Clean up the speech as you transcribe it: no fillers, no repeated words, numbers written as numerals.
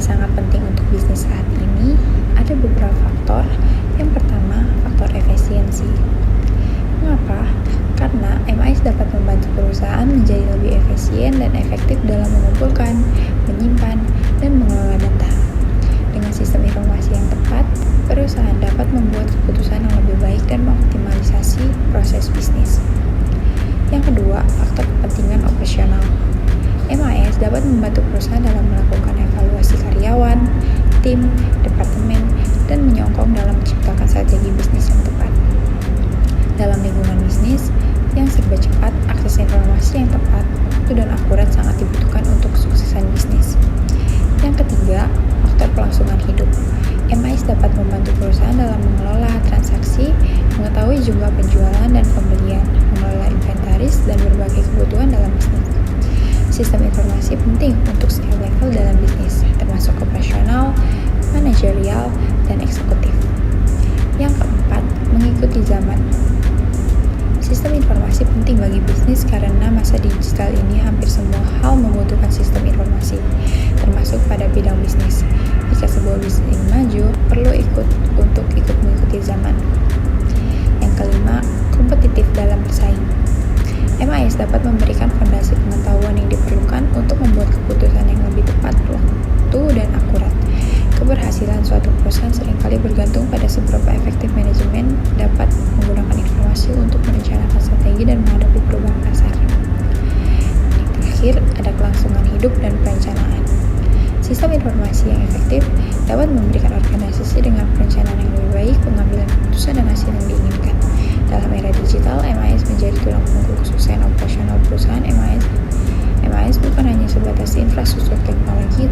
sangat penting untuk bisnis saat ini, ada beberapa faktor. Yang pertama, faktor efisiensi. Mengapa? Karena MIS dapat membantu perusahaan menjadi lebih efisien dan efektif dalam mengumpulkan, menyimpan, dan mengelola data. Dengan sistem informasi yang tepat, perusahaan dapat membuat keputusan yang lebih baik dan mengoptimalisasi proses bisnis. Yang kedua, faktor kepentingan operasional. MIS dapat membantu perusahaan dalam melakukan evaluasi karyawan, tim, departemen, dan menyokong dalam menciptakan strategi bisnis yang tepat. Dalam lingkungan bisnis yang serba cepat, akses informasi yang tepat, waktu dan akurat sangat dibutuhkan untuk kesuksesan bisnis. Yang ketiga, faktor kelangsungan hidup. MIS dapat membantu perusahaan dalam mengelola transaksi, mengetahui jumlah penjualan dan pembelian, mengelola inventaris, dan berbagai kebutuhan dalam bisnis. Sistem informasi penting untuk setiap level dalam bisnis, termasuk operasional, manajerial, dan eksekutif. Yang keempat, mengikuti zaman. Sistem informasi penting bagi bisnis karena masa digital ini hampir semua hal membutuhkan sistem informasi, termasuk pada bidang bisnis. Jika sebuah bisnis ingin maju, perlu ikut mengikuti zaman. Yang kelima, kompetitif dalam bersaing. MIS dapat memberikan fondasi pengetahuan yang diperlukan untuk membuat keputusan yang lebih tepat waktu dan akurat. Keberhasilan suatu perusahaan seringkali bergantung pada seberapa efektif manajemen dapat menggunakan informasi untuk merencanakan strategi dan menghadapi perubahan pasar. Yang terakhir, ada kelangsungan hidup dan perencanaan. Sistem informasi yang efektif dapat memberikan organisasi dengan perencanaan yang lebih baik, pengambilan keputusan, dan hasil yang diinginkan. Dalam era digital, MIS menjadi tulang punggung kesuksesan operasional perusahaan. MIS bukan hanya sebatas infrastruktur teknologi,